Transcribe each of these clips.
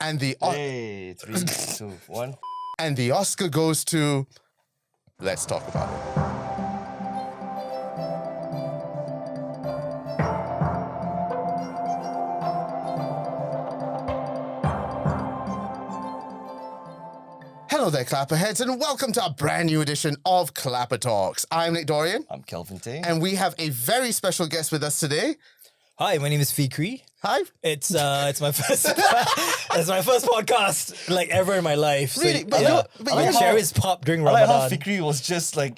And the Hey, 3, 2, 1. and the Oscar goes to... Let's talk about it. Hello there, Clapperheads, and welcome to a brand new edition of ClapperTalks. I'm Nick Dorian. I'm Kelvin Tay. And we have a very special guest with us today. Hi, my name is Fiqrie. Hi. It's my first it's my first podcast like ever in my life. So, Really? But yeah, but my you- cherries popped during I like how Ramadan. Fiqrie was just like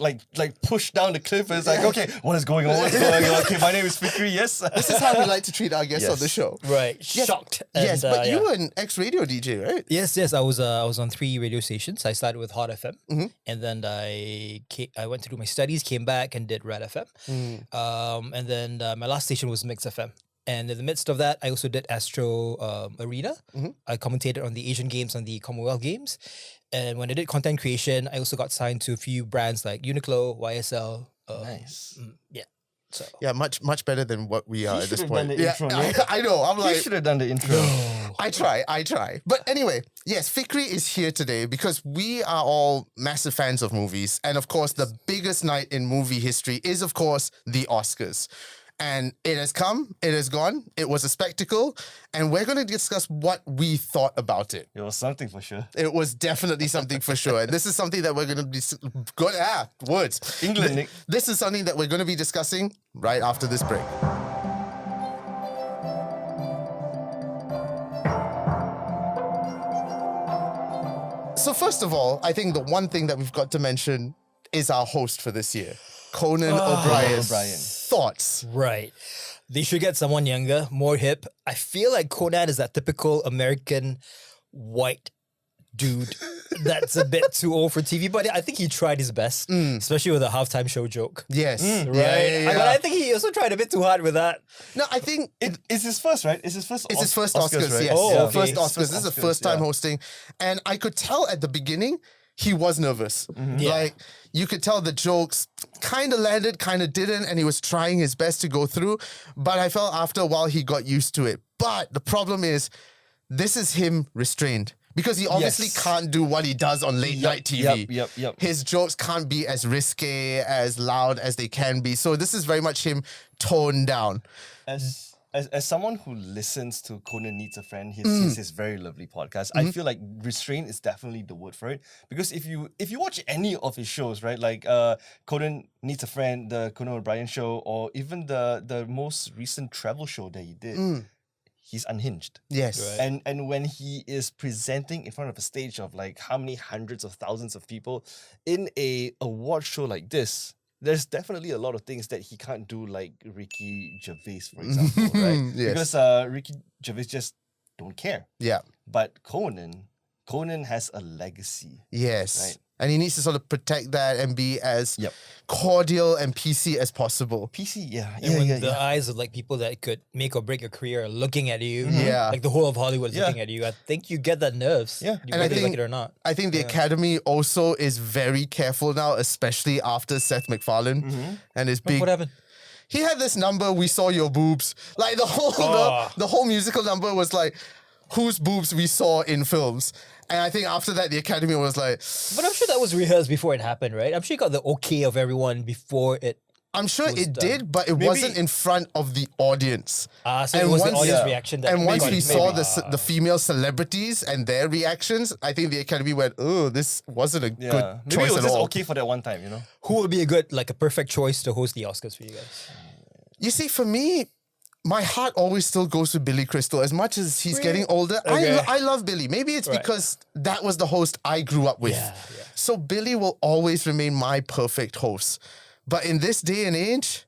pushed down the cliff and it's like, okay, what is going on? What's going on? Okay, my name is Fiqrie, yes. This is how we like to treat our guests on the show. Right, Yes. shocked. Yes, And, but you yeah. were an ex-radio DJ, right? Yes. I was on 3 radio stations. I started with Hot FM, and then I went to do my studies, came back and did Red FM, and then my last station was Mix FM. And in the midst of that, I also did Astro Arena. I commentated on the Asian Games and the Commonwealth Games. And when I did content creation, I also got signed to a few brands like Uniqlo, YSL. Nice. Yeah. So Yeah, much better than what we are You at this should have point. done the intro, right? I know. I'm You like, should have done the intro. I try. But anyway, yes, Fiqrie is here today because we are all massive fans of movies. And of course, the biggest night in movie history is, of course, the Oscars. And it has come, it has gone, it was a spectacle, and we're going to discuss what we thought about it. It was something for sure. It was definitely something for sure. And this is something that we're going to be... words. England, Nick. This is something that we're going to be discussing right after this break. So first of all, I think the one thing that we've got to mention is our host for this year, Conan O'Brien. O'Brien. Thoughts? right, they should get someone younger, more hip. I feel like Conan is that typical American white dude that's a bit too old for TV, but I think he tried his best, especially with a halftime show joke. Yes. Right? Yeah. But I think he also tried a bit too hard with that. No, I think It's his first, right? It's his first it's his first Oscars, right? yes. Oh, Yeah, okay. first Oscars. This is the Oscars, first time yeah. hosting. And I could tell at the beginning, he was nervous. Yeah. Like, you could tell the jokes kind of landed, kind of didn't, and he was trying his best to go through. But I felt after a while, he got used to it. But the problem is, this is him restrained. Because he obviously Yes. can't do what he does on late night TV. Yep. His jokes can't be as risque, as loud as they can be. So this is very much him toned down. As someone who listens to Conan Needs a Friend, his very lovely podcast, I feel like restraint is definitely the word for it. Because if you watch any of his shows, right, like Conan Needs a Friend, the Conan O'Brien show, or even the most recent travel show that he did, he's unhinged. Yes. Right. And when he is presenting in front of a stage of like how many hundreds of thousands of people in a award show like this, there's definitely a lot of things that he can't do, like Ricky Gervais, for example, right? Yes. Because Ricky Gervais just don't care. Yeah. But Conan has a legacy. Yes. Right. And he needs to sort of protect that and be as Yep. cordial and PC as possible. PC, yeah. And when the eyes of like people that could make or break your career are looking at you, Yeah. like the whole of Hollywood is Yeah. looking at you, I think you get that nerves. Yeah. You And I whether you like think- it or not. I think the Academy also is very careful now, especially after Seth MacFarlane and his big... What happened? He had this number, "We Saw Your Boobs." Like the whole the whole musical number was like, whose boobs we saw in films. And I think after that, the Academy was like, But I'm sure that was rehearsed before it happened, right? I'm sure you got the okay of everyone before it. I'm sure Was it done. did, but it wasn't in front of the audience. So it was the audience reaction that And once maybe- we saw maybe. the female celebrities and their reactions, I think the Academy went, "Oh, this wasn't a good Maybe choice it was at just all." okay for that one time, you know? Who would be a good, like a perfect choice to host the Oscars for you guys? You see, for me, my heart always still goes to Billy Crystal. As much as he's getting older, Okay. I love Billy. Maybe it's Right. because that was the host I grew up with. Yeah. So Billy will always remain my perfect host. But in this day and age,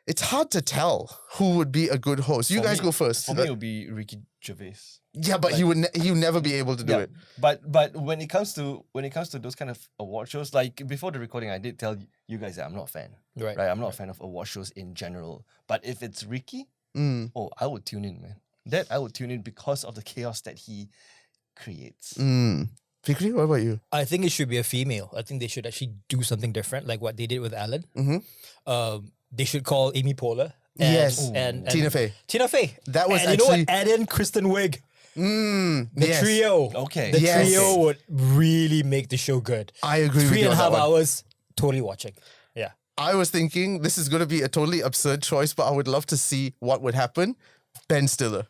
it's hard to tell who would be a good host. You guys go first. For me, it would be Ricky Gervais. Yeah, but he would never be able to do it. But when it comes to those kind of award shows, like before the recording, I did tell you guys that I'm not a fan. Right. I'm not a fan of award shows in general. But if it's Ricky, I would tune in, man. That I would tune in because of the chaos that he creates. Fiqrie, what about you? I think it should be a female. I think they should actually do something different, like what they did with Alan. They should call Amy Poehler. Yes. And Tina Fey. Tina Fey. That was and you know actually- what? Add in Kristen Wiig. The yes. trio. Okay. The Yes. trio would really make the show good. I agree with Three you and a on that half one. hours, totally watching. Yeah. I was thinking this is going to be a totally absurd choice, but I would love to see what would happen. Ben Stiller.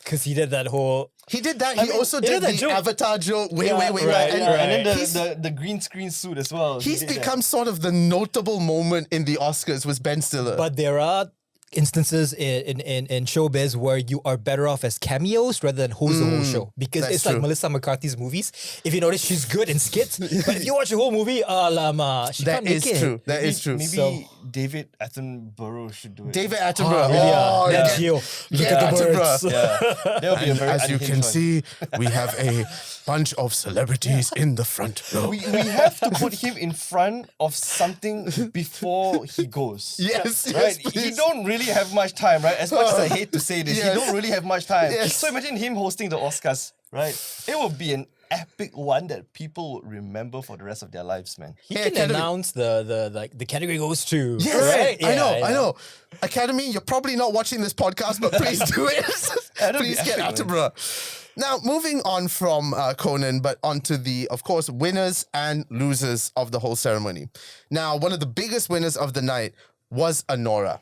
Because he did that whole... He did that. I He mean, also he did did that the joke. Avatar joke way Yeah, back. right, And, right. And then he's, the green screen suit as well. He he's did that. become sort of the notable moment in the Oscars was Ben Stiller. But there are instances in showbiz where you are better off as cameos rather than host the whole show. Because that's it's true. like Melissa McCarthy's movies. If you notice, she's good in skits. But if you watch the whole movie, she that can't make is it. true. That is true. Maybe So- David Attenborough should do it. David Attenborough. Really? Oh, Yeah. yeah. Geo, look Get at the Attenborough. birds. Yeah, that would be a And very as you unhinged can one. see, we have a bunch of celebrities in the front row. we have to put him in front of something before he goes. Yes, Right? yes, He please. don't really have much time, right? As much as I hate to say this, Yes. he don't really have much time. Yes. So imagine him hosting the Oscars, right? It would be an epic one that people would remember for the rest of their lives, man. He Hey, can Academy. announce the category goes to. Yes, right? I Yeah, know, yeah. I know. Academy, you're probably not watching this podcast, but please do it. That'd be Please get epic, man. Attenborough. Now, moving on from Conan, but onto the, of course, winners and losers of the whole ceremony. Now, one of the biggest winners of the night was Anora,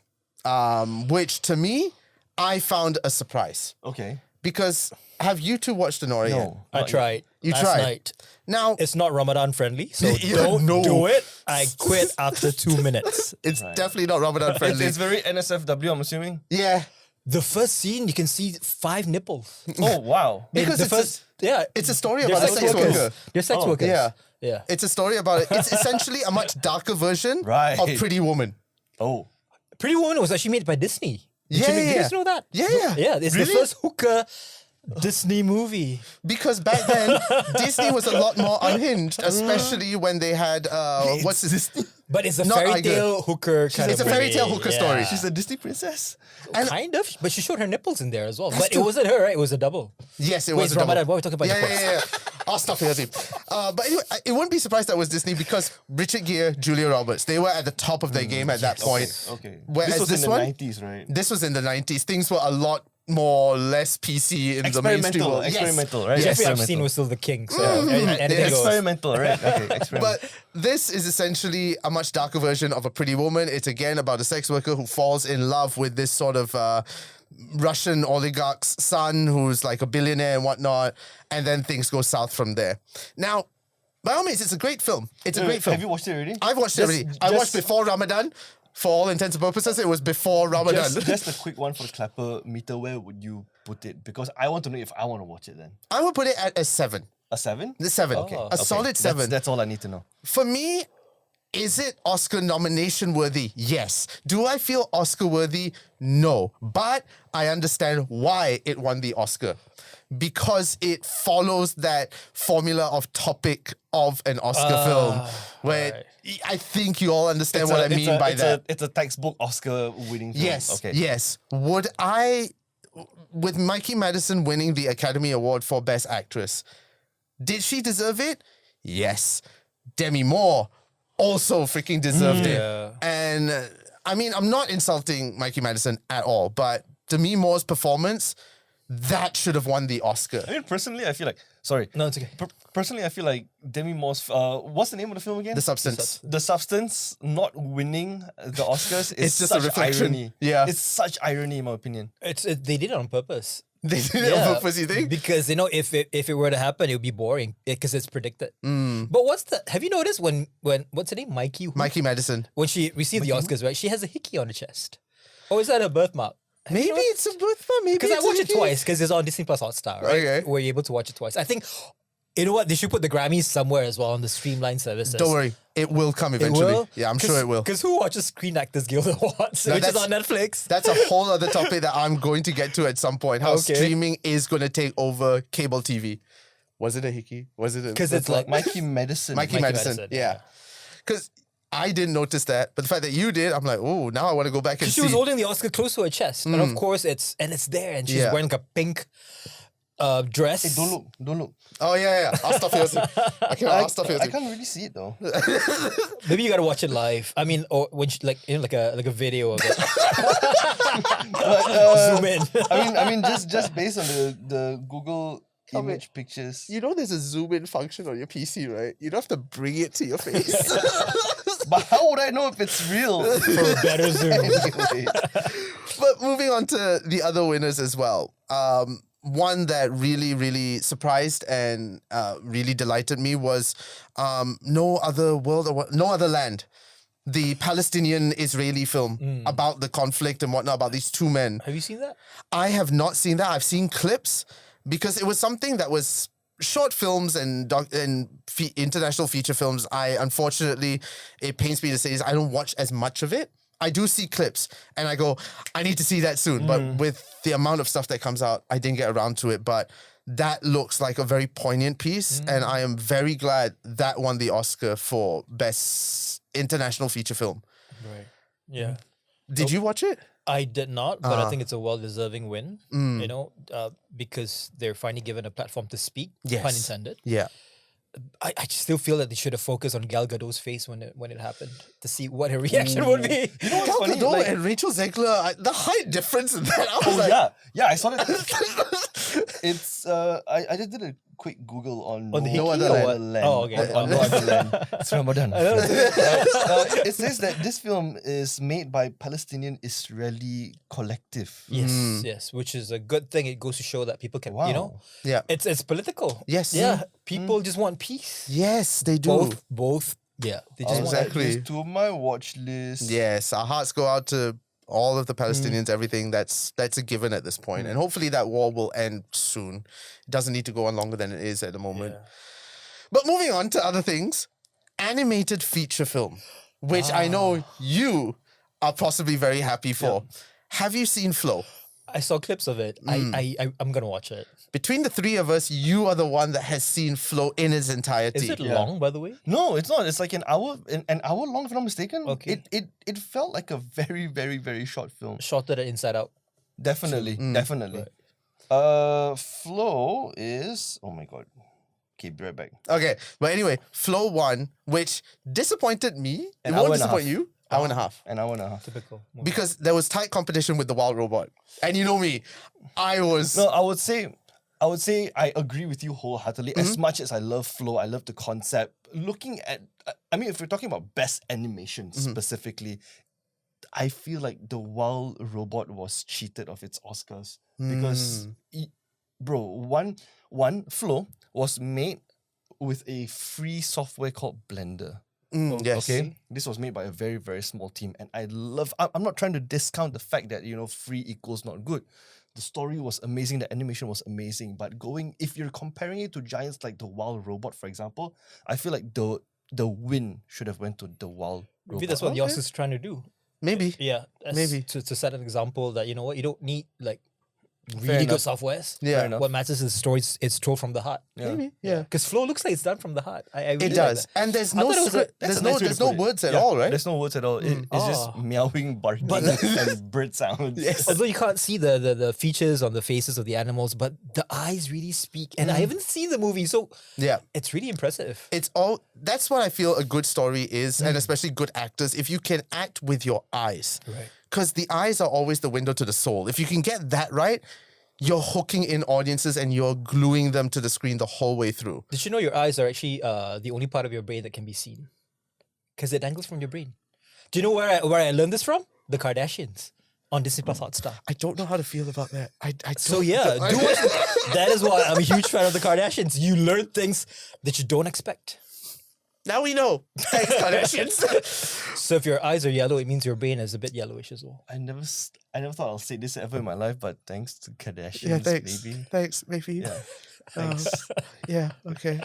which to me, I found a surprise. Okay. Because have you two watched Anora yet? No. I tried. You last tried? night. Now, It's not Ramadan friendly, so Yeah, don't no. do it. I quit after 2 minutes. it's definitely not Ramadan It's, friendly. it's very NSFW, I'm assuming. Yeah. The first scene, you can see 5 nipples. Oh, wow. Because the it's a- first, yeah, it's a story they're about a sex worker. They're sex Oh, workers. yeah. yeah. It's a story about it. It's essentially a much darker version Right. of Pretty Woman. Oh. Pretty Woman was actually made by Disney. Did Yeah, you, yeah, did you yeah. guys know that? Yeah, yeah. Yeah, it's Really? the first hooker Disney movie. Because back then, Disney was a lot more unhinged, especially when they had, what's this? But it's a Not fairy Iger. tale hooker kind It's of a fairy movie. tale hooker story. She's a Disney princess. kind of, but she showed her nipples in there as well. But true. it wasn't her, right? It was a double. Yes, it Wait, was it's a double. Ramadan. What are we talking about? Yeah, nipples? yeah, yeah. I'll stop here, Steve. But anyway, it wouldn't be surprised that was Disney because Richard Gere, Julia Roberts, they were at the top of their game at that point. Okay. Whereas this was in one, the 90s, right? this was in the 90s. Things were a lot more less PC in the mainstream Experimental, world. experimental, right? Jeffrey Experimental. Epstein was still the king, so anything Yes. goes. Experimental, right? Okay, experimental. But this is essentially a much darker version of a Pretty Woman. It's again about a sex worker who falls in love with this sort of Russian oligarch's son who's like a billionaire and whatnot. And then things go south from there. Now, by all means, it's a great film. It's a great film. Have you watched it already? I've watched it already. I watched before Ramadan. For all intents and purposes, it was before Ramadan. Just a quick one for the Clapper meter. Where would you put it? Because I want to know if I want to watch it then. I would put it at a 7. A 7? The 7. Okay. A solid 7. That's all I need to know. For me, is it Oscar nomination worthy? Yes. Do I feel Oscar worthy? No. But I understand why it won the Oscar. Because it follows that formula of topic of an Oscar film. Where I think you all understand what I mean by that. It's a textbook Oscar winning film. Yes. Okay. Yes. Would I, with Mikey Madison winning the Academy Award for Best Actress, did she deserve it? Yes. Demi Moore also freaking deserved it. And I mean, I'm not insulting Mikey Madison at all, but Demi Moore's performance, that should have won the Oscar. I mean, personally, I feel like... Sorry. No, it's okay. Personally, I feel like Demi Moore's... what's the name of the film again? The Substance. The Substance not winning the Oscars is It's just a such reflection. irony. Yeah. It's such irony, in my opinion. They did it on purpose. They did it on purpose, you think? Because you know, if it were to happen, it would be boring because it's predicted. Mm. But have you noticed when what's her name, Mikey? Who? Mikey Madison. When she received the Oscars, right? She has a hickey on her chest. Or is that a birthmark? Maybe it's a birthmark, maybe Because I it's a watched it hickey. twice because it's on Disney Plus Hotstar, right? Okay. Where you're able to watch it twice. I think, you know what? They should put the Grammys somewhere as well on the streamlined services. Don't worry, it will come It eventually. will? Yeah, I'm sure it will. Because who watches Screen Actors Guild Awards, No, which is that's- on Netflix? That's a whole other topic that I'm going to get to at some point. How Okay. streaming is going to take over cable TV. Was it a hickey? Was it a... Because it's like Mikey Madison. Mikey Mikey Madison. Madison, Yeah. Because I didn't notice that, but the fact that you did, I'm like, oh, now I want to go back and she see. was holding the Oscar close to her chest, and of course it's there, and she's Yeah. wearing like a pink dress. Hey, don't look. Oh yeah. I'll stop here. Okay, I'll stop here. I can't really see it though. Maybe you gotta watch it live. I mean, or when like like a video of it. Zoom in. I mean, just based on the Google image pictures. You know there's a zoom in function on your PC, right? You don't have to bring it to your face. But how would I know if it's real? For a better zoom. Anyway. But moving on to the other winners as well. One that really, really surprised and really delighted me was No Other Land. The Palestinian-Israeli film about the conflict and whatnot, about these two men. Have you seen that? I have not seen that. I've seen clips because it was something that was short films and international feature films. Unfortunately, it pains me to say this, I don't watch as much of it. I do see clips and I go, I need to see that soon. But with the amount of stuff that comes out, I didn't get around to it. But that looks like a very poignant piece. And I am very glad that won the Oscar for Best International Feature Film. Right. Yeah. Did you watch it? I did not, but I think it's a well-deserving win. You know, because they're finally given a platform to speak. Yes. Pun intended. Yeah. I still feel that they should have focused on Gal Gadot's face when it happened to see what her reaction would be. You know what's Gal funny? Gadot Like, and Rachel Zegler, the height difference in that, I was like... yeah, I saw that. It's I just did a quick Google on On the No Hickey Other or what? Land. Oh, okay. On No Other Land. It's Ramadan. It says that this film is made by Palestinian-Israeli collective. Yes, which is a good thing. It goes to show that people can, you know, Yeah. it's political. Yes. Yeah, people just want peace. Yes, they do. Both. Yeah, they just I'll want add Exactly. this to my watch list. Yes, our hearts go out to all of the Palestinians, everything. That's a given at this point. And hopefully that war will end soon. It doesn't need to go on longer than it is at the moment. Yeah. But moving on to other things, animated feature film, which I know you are possibly very happy for. Have you seen Flow? I saw clips of it. I'm gonna watch it. Between the three of us, you are the one that has seen Flow in its entirety. Is it long, by the way? No, it's not. It's like an hour long, if I'm not mistaken. Okay. It felt like a very, very, very short film. Shorter than Inside Out. Definitely. Flow is, oh my god. Okay, be right back. Okay, but anyway, Flow won, which disappointed me. An It hour won't and a disappoint half. you. Hour and a half. An hour and a half. Typical. Because there was tight competition with the Wild Robot. And you know me, I was... No, I would say I agree with you wholeheartedly. As much as I love Flow, I love the concept. Looking at, I mean, if we're talking about best animation specifically, I feel like the Wild Robot was cheated of its Oscars because, Flow was made with a free software called Blender. Yes. Okay, this was made by a very, very small team, and I'm not trying to discount the fact that free equals not good. The story was amazing, the animation was amazing, but if you're comparing it to giants like the Wild Robot, for example, I feel like the win should have went to the Wild Robot. Maybe that's what Yoss is trying to do. Maybe. Yeah, Maybe. to set an example that you don't need like Fair really good enough. softwares. Yeah. Fair enough. What matters is the story. It's told from the heart. Maybe. Yeah. Because Flow looks like it's done from the heart. I really It like does. that. And there's I no thought it was script. That's There's a nice way to there's no put it. words at Yeah, all, right? There's no words at all. It's just meowing, barking, and bird sounds. Yes. Although you can't see the features on the faces of the animals, but the eyes really speak. And I haven't seen the movie, so Yeah. it's really impressive. That's what I feel a good story is, and especially good actors, if you can act with your eyes. Right. Because the eyes are always the window to the soul. If you can get that right, you're hooking in audiences and you're gluing them to the screen the whole way through. Did you know your eyes are actually the only part of your brain that can be seen? Because it dangles from your brain. Do you know where I learned this from? The Kardashians on Disney Plus Hotstar. I don't know how to feel about that. So yeah, that is why I'm a huge fan of the Kardashians. You learn things that you don't expect. Now we know. Thanks, Kardashians. So if your eyes are yellow, it means your brain is a bit yellowish as well. I never thought I'll say this ever in my life, but thanks to Kardashians, Yeah, thanks. maybe. Thanks, maybe. Yeah. Thanks. Yeah, okay.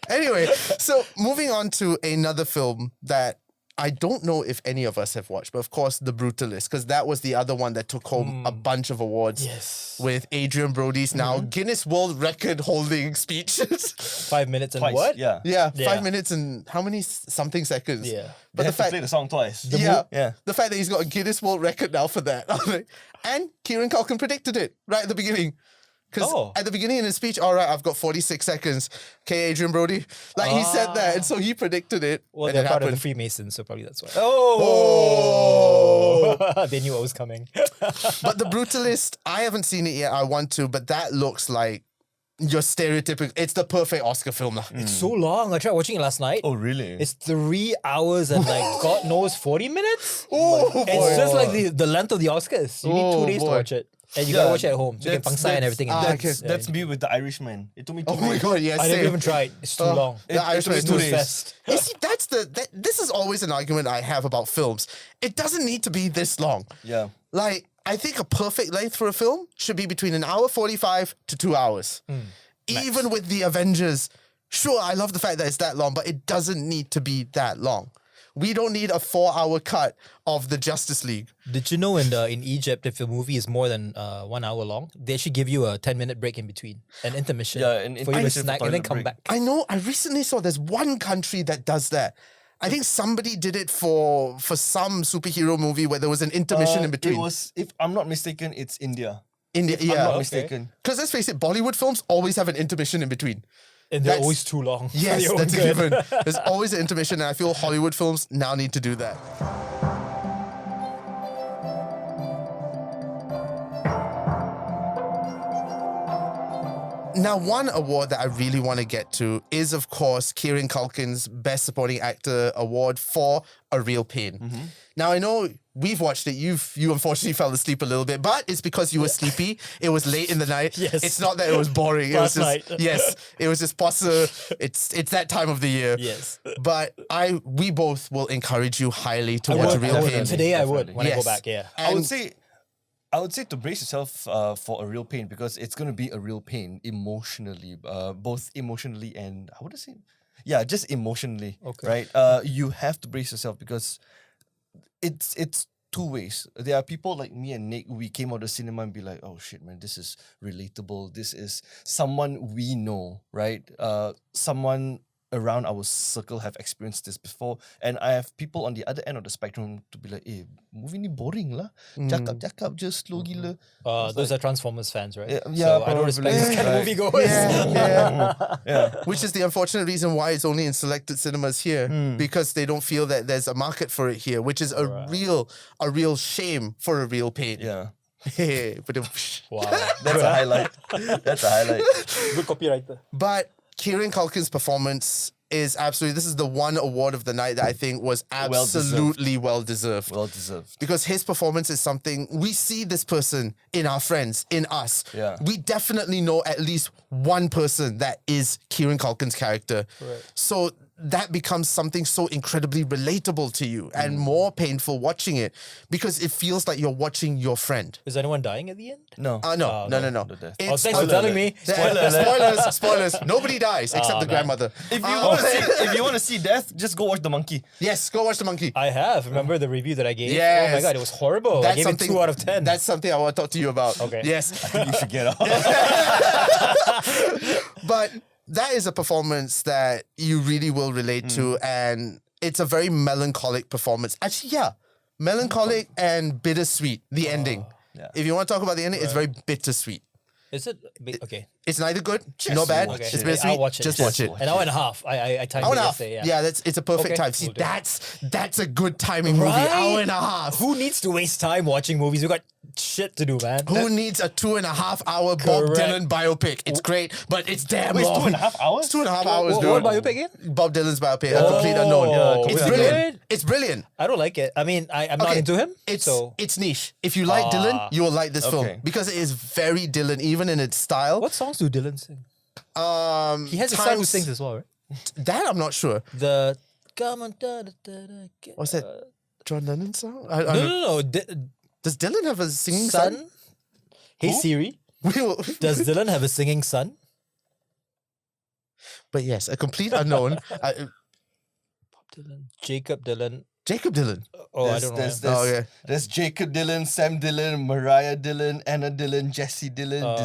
Anyway, so moving on to another film that I don't know if any of us have watched, but of course, The Brutalist, because that was the other one that took home a bunch of awards. Yes. With Adrian Brody's now Guinness World Record holding speech. 5 minutes and Twice, what? Yeah. Yeah, Yeah. 5 minutes and how many something seconds? Yeah. But But they the have to play fact, the song twice. yeah, the fact that he's got a Guinness World Record now for that. I was like, and Kieran Culkin predicted it right at the beginning. Because Oh. at the beginning of his speech, all right, I've got 46 seconds. Okay, Adrian Brody. Like he said that, and so he predicted it. Well, and they're it part of the happened. Freemasons, so probably that's why. Oh! They knew what was coming. But The Brutalist, I haven't seen it yet. I want to, but that looks like your stereotypical. It's the perfect Oscar film. Lah. It's so long. I tried watching it last night. Oh, really? It's 3 hours and like God knows 40 minutes. Oh, It's just like the length of the Oscars. You need 2 days to boy. watch it. And you gotta watch it at home. So you can That's- pangsai and everything. Ah, That's, okay. That's me with The Irishman. It took me 2 Oh my weeks. god, yes. I never same. even tried. It's too long. The Irishman it's is two too days. Fest. You see, this is always an argument I have about films. It doesn't need to be this long. Yeah. Like, I think a perfect length for a film should be between 1 hour 45 to 2 hours. Even with the Avengers, sure, I love the fact that it's that long, but it doesn't need to be that long. We don't need a 4-hour cut of the Justice League. Did you know in Egypt, if a movie is more than 1 hour long, they actually give you a 10-minute break in between, an intermission, Yeah, an for you to intermission for snack and then toilet come break. back. I know, I recently saw there's one country that does that. I think somebody did it for some superhero movie where there was an intermission in between. It was, if I'm not mistaken, it's India. India, I'm not yeah. Okay. mistaken. Because let's face it, Bollywood films always have an intermission in between. And they're That's- always too long. for Yes, your own that's a good. given. There's always an intermission, and I feel Hollywood films now need to do that. Now, one award that I really want to get to is, of course, Kieran Culkin's Best Supporting Actor award for A Real Pain. Now, I know we've watched it. You unfortunately fell asleep a little bit, but it's because you were sleepy. It was late in the night. Yes. It's not that it was boring. Last it was night. just yes. It was just possible. It's that time of the year. Yes. But we both will encourage you highly to I watch A would, Real I would. Pain. Today I would, when I go Yes. back, yeah. I would And- say to brace yourself for a real pain, because it's going to be a real pain emotionally, both emotionally and how would I say? Yeah, just emotionally. Okay. Right. You have to brace yourself because it's two ways. There are people like me and Nick. We came out of the cinema and be like, "Oh shit, man, this is relatable. This is someone we know, right? Someone around our circle have experienced this before." And I have people on the other end of the spectrum to be like, "Eh, movie ni boring lah. Cakap je slow gila." Those are Transformers fans, right? Yeah, So I don't respect probably. this kind of Right. movie goers. Yeah. Which is the unfortunate reason why it's only in selected cinemas here, because they don't feel that there's a market for it here, which is a real shame for A Real Pain. Yeah, But Wow. that's a highlight. That's a highlight. Good copywriter. But Kieran Culkin's performance is absolutely, this is the one award of the night that I think was absolutely well deserved. Well deserved. Because his performance is something, we see this person in our friends, in us. Yeah. We definitely know at least one person that is Kieran Culkin's character. Right. So that becomes something so incredibly relatable to you and more painful watching it because it feels like you're watching your friend. Is anyone dying at the end? No. No. no death. Oh, thanks for telling me. Spoilers. Nobody dies except the man. grandmother. If you want to see death, just go watch The Monkey. Yes, go watch The Monkey. I have. Remember the review that I gave? Oh my Yes. god, it was horrible. I gave it 2 out of 10. That's something I want to talk to you about. Okay. Yes. I think you should get off. But that is a performance that you really will relate to, and it's a very melancholic performance. Actually, yeah, melancholic and bittersweet. The ending. yeah. If you want to talk about the ending, it's very bittersweet. Is it? Okay. It's neither good, not bad. watch It's it. bittersweet. I'll watch it. Just watch it. An hour and a half. I timed Hour it and a half. yesterday. Yeah, it's a perfect Okay, time. See, we'll do it. that's a good timing movie. Right? Hour and a half. Who needs to waste time watching movies? We got shit to do, man. Who needs a 2.5 hour Bob Correct. Dylan biopic? It's great, but it's damn Wait, long. 2.5 hours? It's 2.5 hours, What dude. biopic again? Bob Dylan's biopic, A Complete Unknown. Yeah, It's is it brilliant. good? It's brilliant. I don't like it. I mean, I'm not Okay, into him. It's niche. If you like Dylan, you will like this film Okay. because it is very Dylan, even in its style. What songs do Dylan sing? He has a son who Times- sings as well, right? That I'm not sure. The come on, da, da, da, da, get- What's that? John Lennon song? I No, don't- no, no. Does Dylan have a singing son? Son. Hey Siri, We will, does Dylan have a singing son? but yes, A Complete Unknown. Dylan, Jacob Dylan. Jacob Dylan. Oh, I There's- don't know. there's- him. Oh, yeah. There's Jacob Dylan, Sam Dylan, Mariah Dylan, Anna Dylan, Jesse Dylan,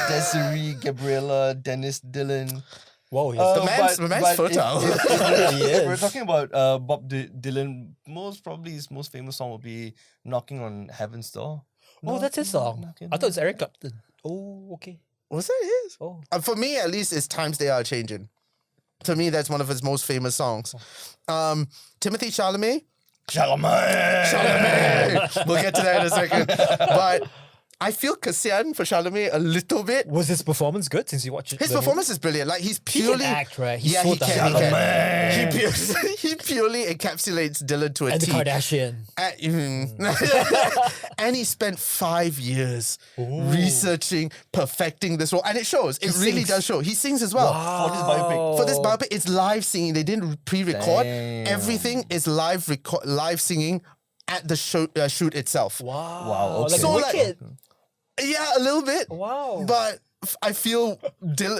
Desiree, Gabriella, Dennis Dylan. Whoa, he's The man's fertile. He If we're is. talking about Bob Dylan, his most famous song will be "Knocking on Heaven's Door." Oh, that's his song. I thought it's Eric Clapton. Oh, okay. Was that his? Oh. For me, at least, it's Times They Are Changing. To me, that's one of his most famous songs. Timothy Chalamet. Chalamet! We'll get to that in a second. But I feel kasian for Chalamet a little bit. Was his performance good since you watched it? His performance is brilliant. Like, he's He purely... can act, right? He's yeah, so he can. talented. He purely encapsulates Dylan to a And the T. Kardashian. And he spent 5 years researching, perfecting this role. And it shows. It really sings. does show. He sings as well. For this biopic. For this biopic, it's live singing. They didn't pre-record. Damn. Everything is live singing at the shoot itself. Wow. okay. Like So, like- Wicked. Yeah, a little bit. Wow. But I feel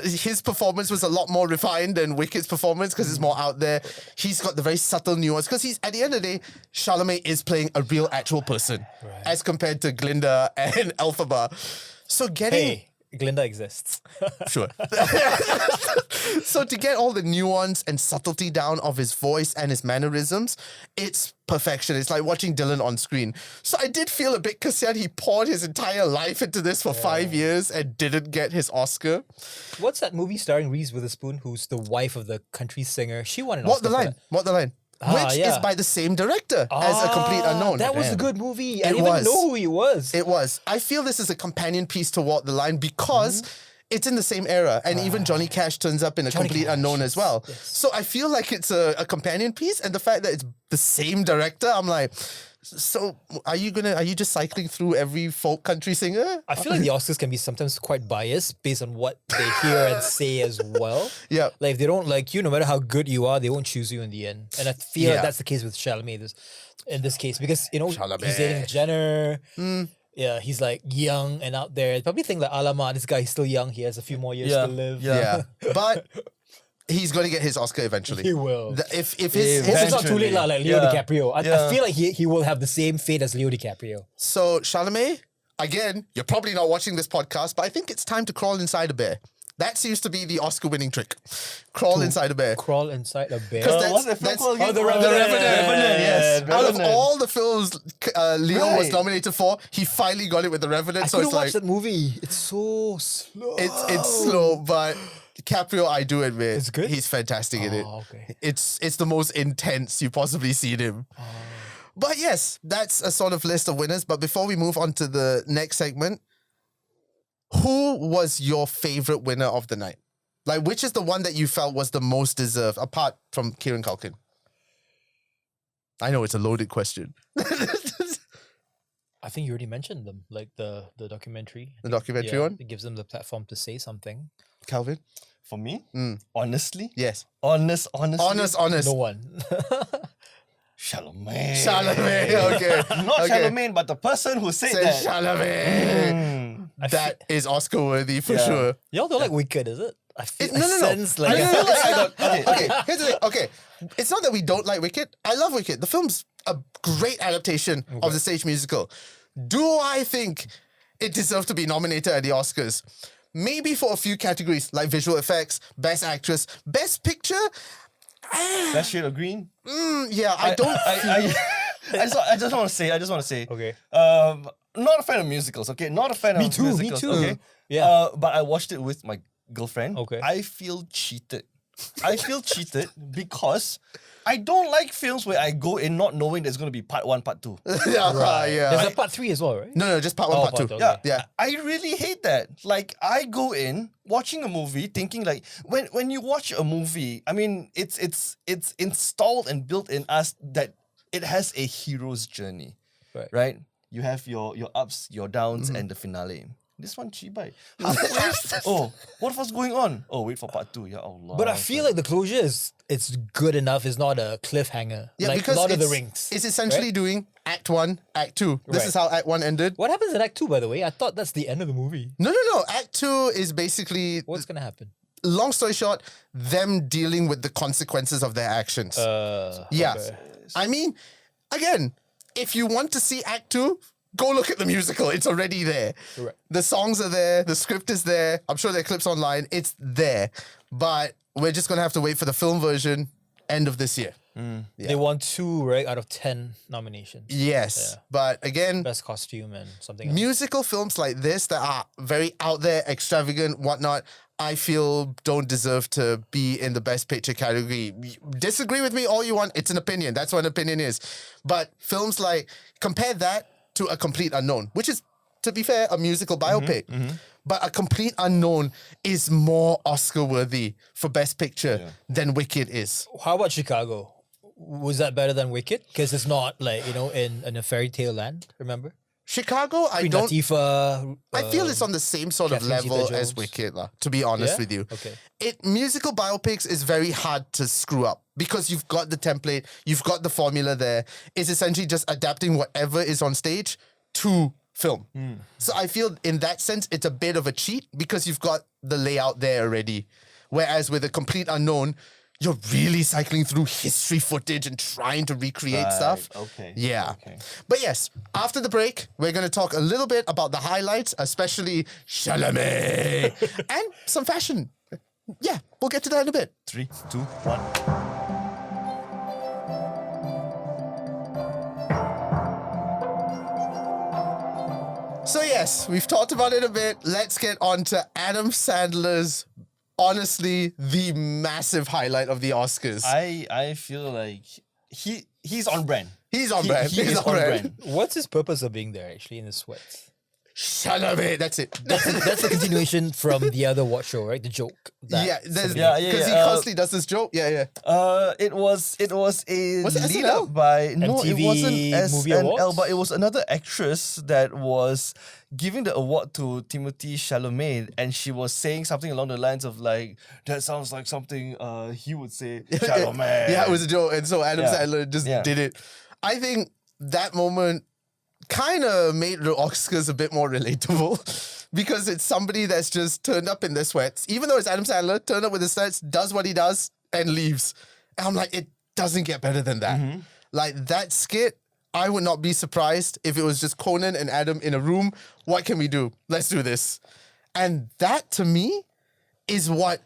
his performance was a lot more refined than Wicked's performance because it's more out there. He's got the very subtle nuance because he's, at the end of the day, Chalamet is playing a real actual person as compared to Glinda and Elphaba. So getting... Hey, Glinda exists. Sure. So to get all the nuance and subtlety down of his voice and his mannerisms, it's perfection. It's like watching Dylan on screen. So I did feel a bit kasian. He poured his entire life into this for 5 years and didn't get his Oscar. What's that movie starring Reese Witherspoon, who's the wife of the country singer? She won an What Oscar the for line? that. What the line? Which is yeah. by the same director as A Complete Unknown. That was a Damn. good movie. I It didn't even was. know who he was. It was. I feel this is a companion piece to Walk the Line because it's in the same era. And even Johnny Cash turns up in A Johnny Complete Cash, Unknown yes, as well. yes. So I feel like it's a companion piece. And the fact that it's the same director, I'm like, so are you just cycling through every folk country singer? I feel like the Oscars can be sometimes quite biased based on what they hear and say as well. Yeah. Like if they don't like you, no matter how good you are, they won't choose you in the end. And I feel Yeah. like that's the case with Chalamet in this case because you know Chalamet. he's dating Jenner. Yeah, he's like young and out there. Probably think like, alamak, this guy is still young. He has a few more years Yeah. to live. Yeah. But he's going to get his Oscar eventually. He will. If his Hope it's not too late, like Leo Yeah. DiCaprio. I Yeah. feel like he will have the same fate as Leo DiCaprio. So, Chalamet, again, you're probably not watching this podcast, but I think it's time to crawl inside a bear. That seems to be the Oscar-winning trick. Crawl inside a bear. Crawl inside a bear. 'Cause What's that film that's- called again? Oh, The Revenant. Revenant, yes. Out of Revenant. all the films Leo was Right. nominated for, he finally got it with The Revenant. I so couldn't it's watch like that movie. It's so slow. it's slow, but DiCaprio, I do admit, It's good? he's fantastic in it. Oh, okay. It's the most intense you've possibly seen him. But yes, that's a sort of list of winners. But before we move on to the next segment, who was your favorite winner of the night? Like, which is the one that you felt was the most deserved, apart from Kieran Culkin? I know it's a loaded question. I think you already mentioned them, like the documentary. The documentary one? It gives them the platform to say something. Calvin? For me, Mm. honestly, Yes. honestly, Honest. No one. Chalamet. Chalamet, okay. Not Okay. Chalamet, but the person who said Say that. Chalamet. Mm. That is Oscar worthy for Yeah. sure. Y'all don't like Wicked, is it? I feel No. sense like I feel like Okay. okay, here's the thing. Okay, it's not that we don't like Wicked. I love Wicked. The film's a great adaptation of the stage musical. Do I think it deserved to be nominated at the Oscars? Maybe for a few categories like visual effects, best actress, best picture. Best shade of green. Yeah, I don't. I just want to say. Okay. Not a fan of musicals. Okay, not a fan Me of too, me musicals. too. Okay. Yeah. But I watched it with my girlfriend. Okay. I feel cheated. I feel cheated because I don't like films where I go in not knowing there's going to be part 1, part 2. yeah. There's a part 3 as well, right? No, just part 1, Oh, part 2. part two, Yeah, Yeah. I really hate that. Like, I go in watching a movie thinking like when you watch a movie, I mean, it's installed and built in us that it has a hero's journey, right? You have your ups, your downs, and the finale. This one, Chibai. Oh, what was going on? Oh, wait for part 2. Yeah, Allah. But I feel like the closure it's good enough. It's not a cliffhanger. Yeah, like because Lord of the it's- Rings. It's essentially doing Act 1, Act 2. This Right. is how Act 1 ended. What happens in Act 2, by the way? I thought that's the end of the movie. No. Act 2 is basically, What's gonna happen? long story short, them dealing with the consequences of their actions. Yeah. okay. I mean, again, if you want to see Act 2, go look at the musical. It's already there. Correct. The songs are there. The script is there. I'm sure there are clips online. It's there. But we're just going to have to wait for the film version end of this year. They won 2, right, out of 10 nominations. Yes, Yeah. but again, Best costume and something else. musical films like this that are very out there, extravagant, whatnot, I feel don't deserve to be in the best picture category. Disagree with me all you want. It's an opinion. That's what an opinion is. But films like, compare that to A Complete Unknown, which is, to be fair, a musical biopic. But A Complete Unknown is more Oscar worthy for best picture than Wicked is. How about Chicago? Was that better than Wicked? Because it's not like, in a fairy tale land, remember? Chicago, I Queen don't... Latifah, I feel it's on the same sort of Catherine level Zeta-Jones. as Wicked, to be honest Yeah? with you. Okay. Musical biopics is very hard to screw up because you've got the template, you've got the formula there. It's essentially just adapting whatever is on stage to film. So I feel in that sense, it's a bit of a cheat because you've got the layout there already. Whereas with A Complete Unknown, you're really cycling through history footage and trying to recreate stuff. Okay. Yeah. Okay. But yes, after the break, we're going to talk a little bit about the highlights, especially Chalamet and some fashion. Yeah, we'll get to that in a bit. 3, 2, 1. So yes, we've talked about it a bit. Let's get on to Adam Sandler's, honestly, the massive highlight of the Oscars. I feel like he's on brand. He's on brand. He He's is on on brand. brand. What's his purpose of being there, actually, in the sweats? Chalamet, that's it. That's a continuation from the other watch show, right? The joke. Yeah, because Yeah, he yeah. constantly does this joke. Yeah. It was a Was it lead SNL? up by no, it MTV wasn't Movie SNL, Awards? but it was another actress that was giving the award to Timothée Chalamet, and she was saying something along the lines of like, "That sounds like something he would say." Chalamet. Yeah, it was a joke. And so Adam Yeah. Sandler just Yeah. did it. I think that moment kind of made the Oscars a bit more relatable because it's somebody that's just turned up in their sweats. Even though it's Adam Sandler, turned up with his sweats, does what he does, and leaves. And I'm like, it doesn't get better than that. Like that skit, I would not be surprised if it was just Conan and Adam in a room. What can we do? Let's do this. And that to me is what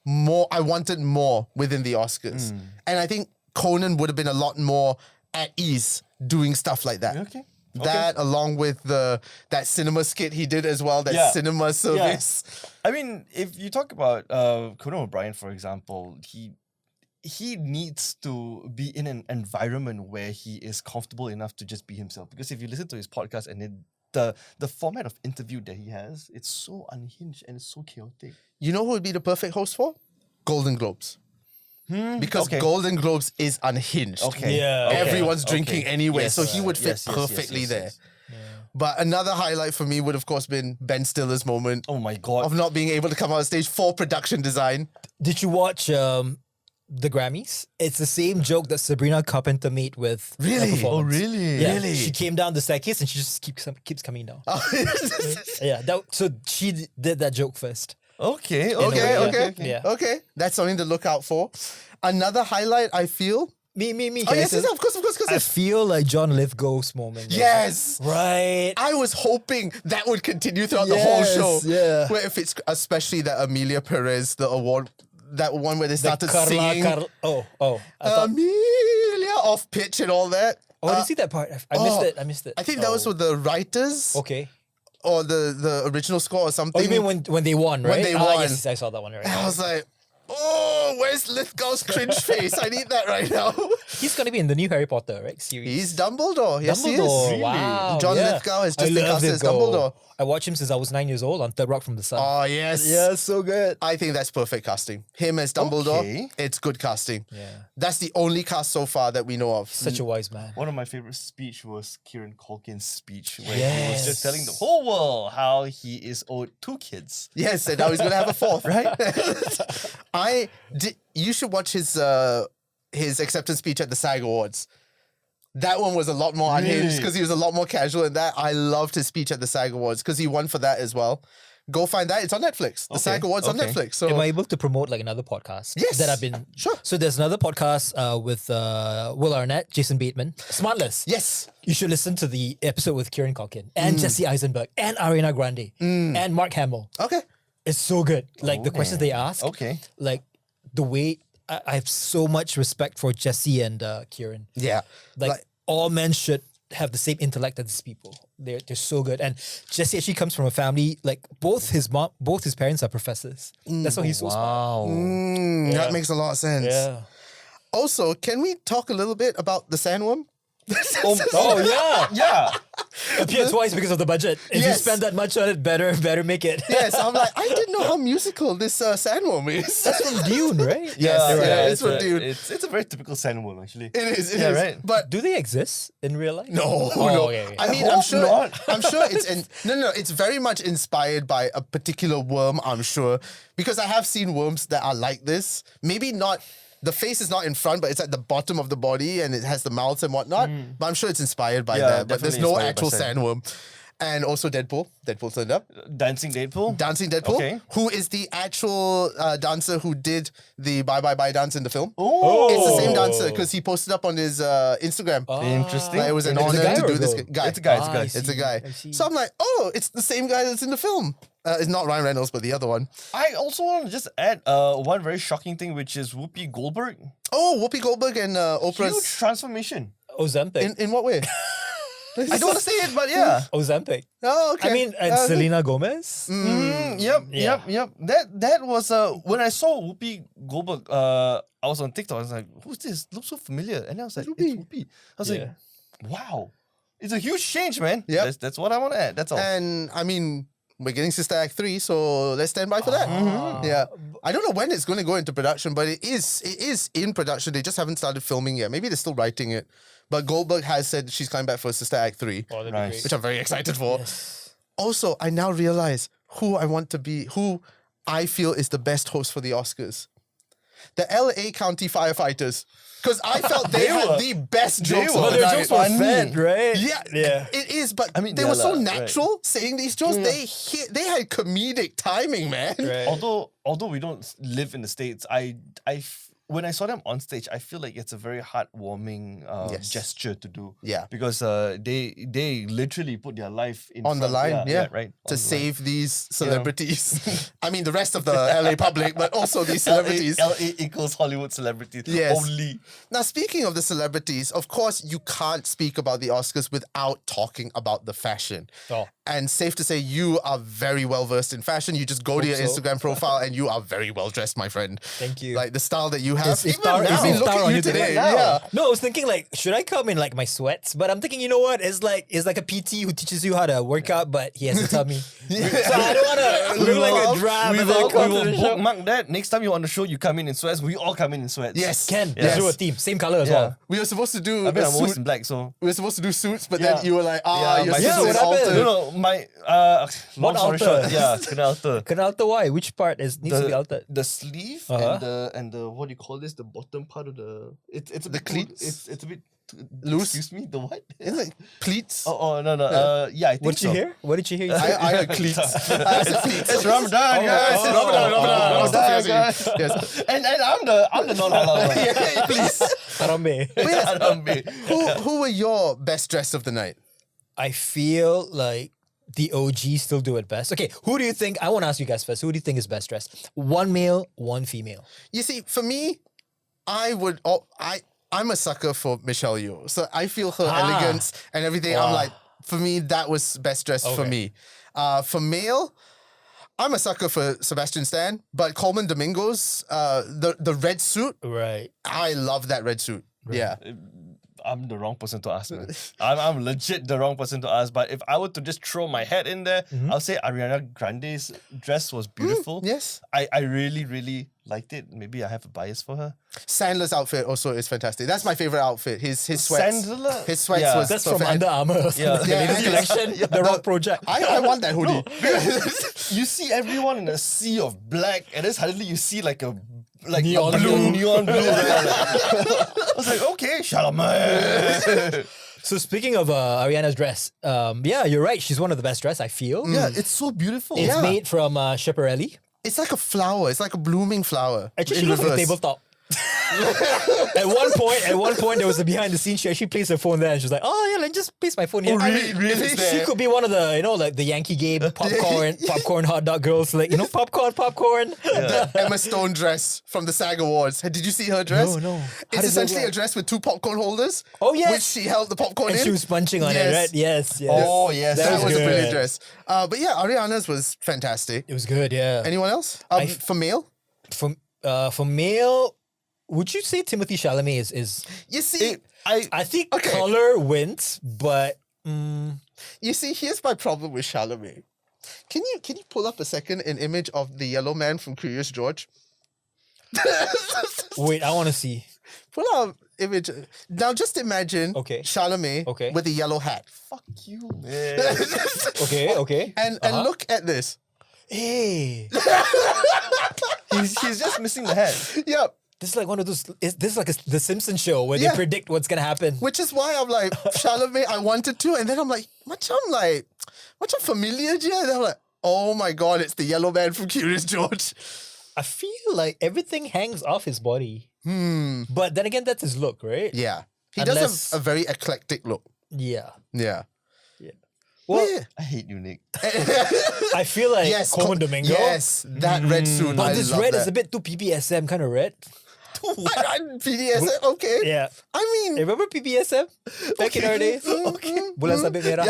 I wanted more within the Oscars. And I think Conan would have been a lot more at ease doing stuff like that. Okay. That along with that cinema skit he did as well, that Yeah. cinema service. I mean, if you talk about Conan O'Brien, for example, he needs to be in an environment where he is comfortable enough to just be himself. Because if you listen to his podcast and the format of interview that he has, it's so unhinged and it's so chaotic. You know who would be the perfect host for? Golden Globes. Because okay. Golden Globes is unhinged. Okay. Yeah. Okay. Everyone's drinking Okay. anyway, Yes, so he would fit yes, yes, perfectly yes, there. yes. But another highlight for me would, of course, been Ben Stiller's moment Oh my god. of not being able to come out on stage for production design. Did you watch the Grammys? It's the same joke that Sabrina Carpenter made with her Really? performance. Oh really? Yeah, Really? she came down the staircase and she just keeps coming down. Yeah, so she did that joke first. Okay. way, Okay. yeah. Okay. Yeah. Okay, that's something to look out for. Another highlight, I feel. Me. Oh, can I yes, say- yes, of course. I feel like John Lithgow's moment. Yes. Right. I was hoping that would continue throughout the whole show. Yeah. Where if it's especially that Amelia Perez, the award, that one where they The started singing I thought, Amelia off pitch and all that. I didn't see that part. I missed it. I think that was with the writers Okay. or the original score or something. Oh, you mean when they won, right? they won. Yes, I saw that one. Right. And I was like, oh, where's Lithgow's cringe face? I need that right now. He's gonna be in the new Harry Potter, right? Series. He's Dumbledore. Yes, he Dumbledore. is. Wow. John yeah. Lithgow has just I been love casted as Lithgow. Dumbledore. I watched him since I was 9 years old on Third Rock from the Sun. Oh, yes. Yeah, so good. I think that's perfect casting. Him as Dumbledore, Okay. it's good casting. Yeah. That's the only cast so far that we know of. Such a wise man. One of my favorite speech was Kieran Culkin's speech where he Yes. was just telling the whole world how he is owed 2 kids. Yes, and now he's gonna have a 4th, right? You should watch his acceptance speech at the SAG Awards. That one was a lot more unhinged Really? because he was a lot more casual in that. I loved his speech at the SAG Awards because he won for that as well. Go find that. It's on Netflix. The Okay, SAG Awards on okay. Netflix. So Am I able to promote like another podcast? Yes. That I've been. Sure. So there's another podcast with Will Arnett, Jason Bateman, Smartless. yes. You should listen to the episode with Kieran Culkin and Jesse Eisenberg and Ariana Grande and Mark Hamill. Okay. It's so good. Like the questions they ask. Okay. Like the way I have so much respect for Jesse and Kieran. Yeah. Like all men should have the same intellect as these people. They're so good. And Jesse actually comes from a family like both his parents are professors. That's why he's so smart. Wow. That makes a lot of sense. Yeah. Also, can we talk a little bit about the sandworm? Oh yeah. Yeah. Appeared twice because of the budget. If you Yes. spend that much on it, better make it. Yes, I'm like, I didn't know how musical this sandworm is. That's from Dune, right? Yeah, it's from Dune. It's a very typical sandworm, actually. It is. Yeah, right. But Do they exist in real life? no, Oh, no. okay. I mean, I I'm hope sure. not. I'm sure it's no. It's very much inspired by a particular worm. I'm sure because I have seen worms that are like this. Maybe not. The face is not in front, but it's at the bottom of the body, and it has the mouth and whatnot. But I'm sure it's inspired by Yeah, that. But there's no definitely actual inspired by sandworm. And also Deadpool. Deadpool turned up. Dancing Deadpool. Dancing Deadpool, Okay. who is the actual dancer who did the Bye Bye Bye dance in the film. Oh. It's the same dancer because he posted up on his Instagram. Interesting. That it was an It's a honor guy to or do a this. girl? Guy. It's a guy. It's a guy. I It's a see, guy. I see. So I'm like, oh, it's the same guy that's in the film. It's not Ryan Reynolds, but the other one. I also want to just add one very shocking thing, which is Whoopi Goldberg. Oh, Whoopi Goldberg and Huge Oprah's. transformation. Ozempic. In what way? I don't want to say it, but yeah. Ozempic. Oh, okay. I mean, and Okay. Selena Gomez. Yep. Yeah. That was when I saw Whoopi Goldberg. I was on TikTok. I was like, "Who's this? Looks so familiar." And I was like, Whoopi. "It's Whoopi." I was Yeah. like, "Wow, it's a huge change, man." Yep. That's what I want to add. That's all. And I mean, we're getting Sister Act 3, so let's stand by for that. Yeah. I don't know when it's going to go into production, but it is in production. They just haven't started filming yet. Maybe they're still writing it. But Goldberg has said she's coming back for Sister Act 3, Oh, that'd be Nice. great. which I'm very excited for. Yes. Also, I now realize who I feel is the best host for the Oscars. The LA County firefighters. Because I felt they had were- the best jokes were. of But the their night. jokes were fed, right? Yeah, it is, but I mean, they yeah were so lah, right. natural saying these jokes. They had comedic timing, man. Right. Although we don't live in the States, when I saw them on stage, I feel like it's a very heartwarming Yes. gesture to do. Yeah. Because they literally put their life in On the front- line, yeah. right. To on the line. save these celebrities. I mean, the rest of the LA public, but also these celebrities. LA equals Hollywood celebrities. Yes. Only. Now, speaking of the celebrities, of course, you can't speak about the Oscars without talking about the fashion. Oh. And safe to say, you are very well versed in fashion. You just go to your so. Instagram profile and you are very well dressed, my friend. Thank you. Like the style that you have. Is Even iftar- now, is look iftar at on you you today. today? Yeah. No, I was thinking like, should I come in like my sweats? But I'm thinking, you know what? It's like a PT who teaches you how to work out, but he has to tell me. So I don't want to look like a drab. We and then will, come we to will the show. bookmark that. Next time you're on the show, you come in sweats. We all come in sweats. Yes. Ken, Yes. let's do a team. Same color as Yeah. well. We were supposed to do I mean, a I'm always suit. in black, so. We were supposed to do suits, but Yeah. then you were like, Yeah, you're my supposed sister- to what happened? No, my long story alter? short, yeah, kena alter. Can I alter why? Which part needs to be altered? The sleeve Uh-huh. and the what do you call this? The bottom part of the it's a The bit cleats? It's a bit Loose? Excuse me, the what? It's like pleats. Oh no. Yeah, I think What did you so. hear? What did you hear? You say? I heard cleats. I said pleats. It's Ramadan, guys. oh, It's Ramadan. Stop Ramadan, confusing. guys. Yes. And I'm the non-halal one. Yeah, please. Harambe. Harambe. Who were your best dressed of the night? I feel like the OG still do it best. Okay, who do you think? I want to ask you guys first. Who do you think is best dressed? One male, one female. You see, for me, I'm a sucker for Michelle Yeoh. So I feel her elegance and everything. I'm Wow. like, for me, that was best dressed for Okay. me. For male, I'm a sucker for Sebastian Stan, but Coleman Domingo's the red suit, Right. I love that red suit. Yeah. I'm the wrong person to ask, man. I'm legit the wrong person to ask. But if I were to just throw my head in there, I'll say Ariana Grande's dress was beautiful. Yes. I really, really liked it. Maybe I have a bias for her. Sandler's outfit also is fantastic. That's my favorite outfit. His sweats. Sandler? His sweats Yeah. was That's from perfect. Under Armour. Yeah. The Yeah, latest yes. collection, The Rock Project. I want that hoodie. You see everyone in a sea of black, and then suddenly you see like a Neon blue, blue. neon blue. I was like, okay, Chalamet. So speaking of Ariana's dress, yeah, you're right. She's one of the best dressed, I feel. Yeah, it's so beautiful. It's Yeah. made from Schiaparelli. It's like a flower. It's like a blooming flower. Actually, in she looks like a reverse. tabletop. At one point, there was a behind the scenes. She actually placed her phone there, and she was like, "Oh yeah, let me just place my phone here." Oh, really? She could be one of the, like the Yankee game popcorn hot dog girls, like popcorn. The Emma Stone dress from the SAG Awards. Did you see her dress? No. How It's does that essentially a work? dress with 2 popcorn holders. Oh, yes. Which she held the popcorn And in. she was punching on it, Yes. right? Yes. Oh, yes. That was was a good. brilliant dress. But yeah, Ariana's was fantastic. It was good. Yeah. Anyone else? For male? For male, would you say Timothy Chalamet is? You see, I think Okay. color wins, but you see, here's my problem with Chalamet. Can you pull up a second an image of the yellow man from Curious George? wait, I want to see. Pull up image. Now just imagine Okay. Chalamet Okay. with a yellow hat. Fuck you, man. Okay. And look at this. Hey, he's just missing the head. Yep. this is like one of those. This is like the Simpsons show where Yeah. they predict what's gonna happen. Which is why I'm like, Chalamet, I wanted to, and then I'm like, macam familiar je. And then I'm like, oh my god, it's the yellow man from Curious George. I feel like everything hangs off his body. But then again, that's his look, right? Yeah. He Unless- does have a very eclectic look. Yeah. Yeah. Well, Yeah. I hate you, Nick. I feel like Yes, Coleman Domingo. Yes, that red suit. But I this love red that. is a bit too PPSM kind of red. PDSM, okay. Yeah. I mean, Remember PPSM back in our days? Okay. Bulan sabit merah.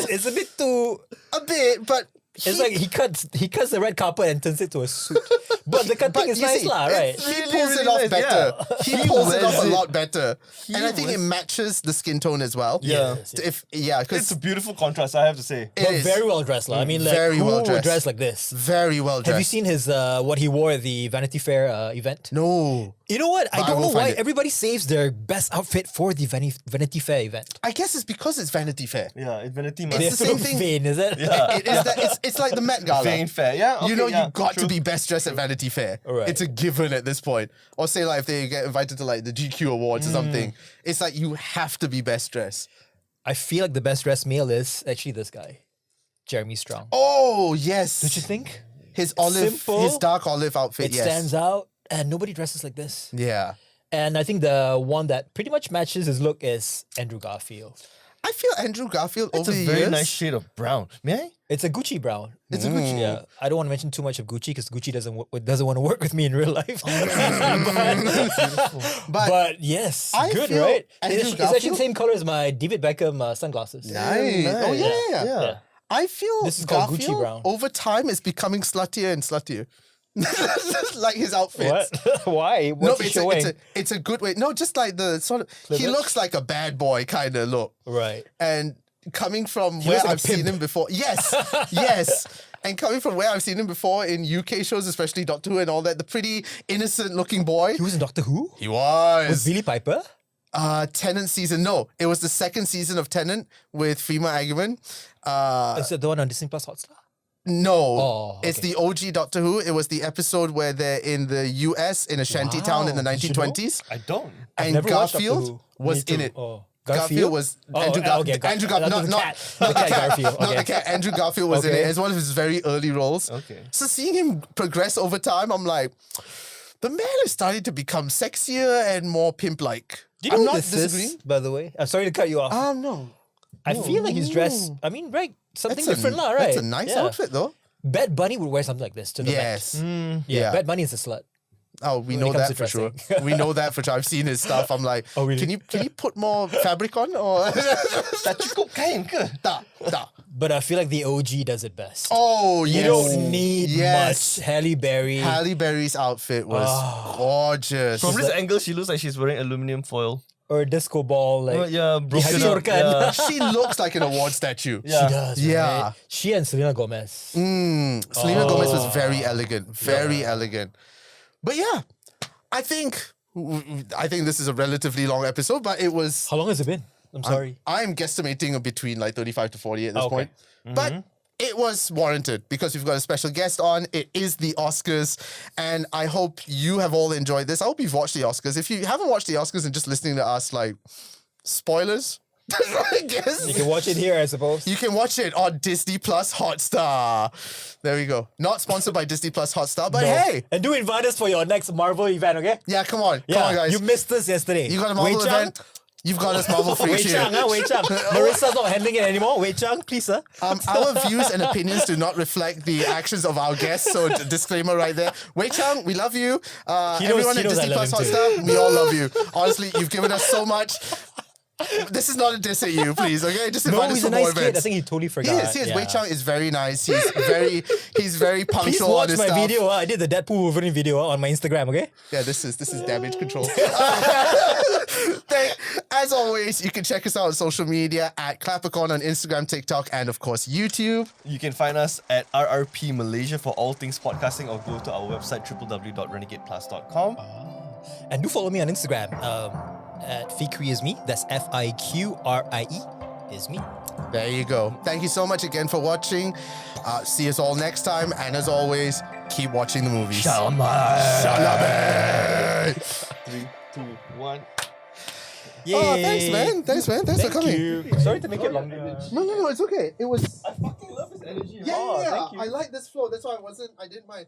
It's a bit too. a bit, but It's like he cuts the red carpet and turns it to a suit. But the cutting is you nice, see, lah, right? He Really, pulls it really off nice, better. yeah. He He pulls it wears off a it. lot better, He and I think it wears- matches the skin tone as well. Yeah. Yes. It's Because a beautiful contrast, I have to say. it But is very well dressed, lah. I mean, like Very who well would dressed. dress like this? very well dressed. Have you seen his what he wore at the Vanity Fair event? No, You know what? I But I don't will know why find it. everybody saves their best outfit for the Vanity Fair event. I guess it's because it's Vanity Fair. Yeah, Infinity It's They're the Must. same sort of thing. vain, is it? Yeah. It is that it's like the Met Gala. Vain Fair, yeah. You okay, know, yeah, you got to true. be best dressed at Vanity Fair. Right. It's a given at this point. Or say like if they get invited to like the GQ Awards or something, it's like you have to be best dressed. I feel like the best dressed male is actually this guy, Jeremy Strong. Oh yes, Don't you think? his olive, Simple. his dark olive outfit. It yes, stands out, and nobody dresses like this. Yeah, And I think the one that pretty much matches his look is Andrew Garfield. I feel Andrew Garfield It's over a the very years. nice shade of brown. May I? It's a Gucci brown. It's a Gucci. Yeah, I don't want to mention too much of Gucci because Gucci doesn't want to work with me in real life. but yes, I good, feel right? Andrew It's actually the Garfield- same color as my David Beckham sunglasses. Nice. Oh yeah. Yeah. I feel This is called Gucci Garfield brown. over time is becoming sluttier and sluttier. Like his outfits. What? Why? No, What's but he showing? it's a good way. No, just like the sort of he Cleavage? looks like a bad boy kind of look. Right. And coming from He where looks like a I've seen pimp. him before. Yes. Yes. And coming from where I've seen him before in UK shows, especially Doctor Who and all that, the pretty innocent looking boy. He was in Doctor Who? He Was was. Billy Piper? Tenant season. No, it was the second season of Tenant with Freema Agyeman. Is it the one on Disney Plus Hotstar? No, Oh, it's okay. the OG Doctor Who. It was the episode where they're in the US in a shanty town in the Wow. Did you know? 1920s. I don't. I've And never watched Doctor Garfield Who. was Me too. in it. Oh. Garfield was Andrew okay, Garfield. Andrew Garfield, not not the cat not Garfield. the Okay. cat. Andrew Garfield was in Okay. it. It's one of his very early roles. Okay. So seeing him progress over time, I'm like, the man is starting to become sexier and more pimp-like. Do you I'm know not who this disagreeing. is, by the way? I'm sorry to cut you off. No. I feel like he's dressed. I mean, right? Something different, lah, right? That's a nice Yeah. outfit, though. Bad Bunny would wear something like this to the Met. Yes. Yeah, Yeah. Bad Bunny is a slut. Oh, we When know it comes that to for sure. dressing. We know that for sure. I've seen his stuff. I'm like, Oh, really? can you put more fabric on or Tak cukup kain ke? tak. But I feel like the OG does it best. Oh, You yes. don't need Yes. much. Halle Berry. Halle Berry's outfit was Ah. gorgeous. From this angle, she looks like she's wearing aluminium foil. or a disco ball. Like, Oh, yeah, broken up. dihancurkan. Yeah. She looks like an award statue. She Yeah. does. Yeah. Right? She and Selena Gomez. Selena Gomez was very Oh. elegant, very elegant. But yeah, I think this is a relatively long episode, but it was. How long has it been? I'm sorry. I'm guesstimating between like 35 to 40 at this Okay. point. But it was warranted because we've got a special guest on. It is the Oscars. And I hope you have all enjoyed this. I hope you've watched the Oscars. If you haven't watched the Oscars and just listening to us, like, spoilers, I guess. You can watch it here, I suppose. You can watch it on Disney Plus Hotstar. There we go. Not sponsored by Disney Plus Hotstar, but hey. And do invite us for your next Marvel event, okay? Yeah, come on. Yeah, Come on, guys. you missed us yesterday. You got a Marvel Wei Chang? event. You've got us Marvel Wei Freaks Chang, here. Wei Chang. Marissa's not handling it anymore. Wei Chang, please, sir. Our views and opinions do not reflect the actions of our guests, so disclaimer right there. Wei Chang, we love you. Everyone at he knows Disney I Plus love him Hotstar, we all love you. Honestly, you've given us so much. This is not a diss at you, please, okay? Just invite No, us he's for a more nice kid. I events. think he totally He forgot. is. Wei Chang is very nice. He's very Please punctual on watch his my stuff. video. I did the Deadpool Wolverine video on my Instagram, okay? Yeah, this is damage control. As always, you can check us out on social media at ClapperCorn on Instagram, TikTok, and of course YouTube. You can find us at RRP Malaysia for all things podcasting, or go to our website www.renegadeplus.com. And do follow me on Instagram at Fiqrie is me. That's Fiqrie is me. There you go. Thank you so much again for watching. See us all next time, and as always, keep watching the movies. Shalom. 3, 2, 1. Yay. Oh, thanks, man. Thanks for coming. You. Sorry to make it longer. No, it's okay. It was. I fucking love his energy. Yeah. I like this flow. That's why I didn't mind.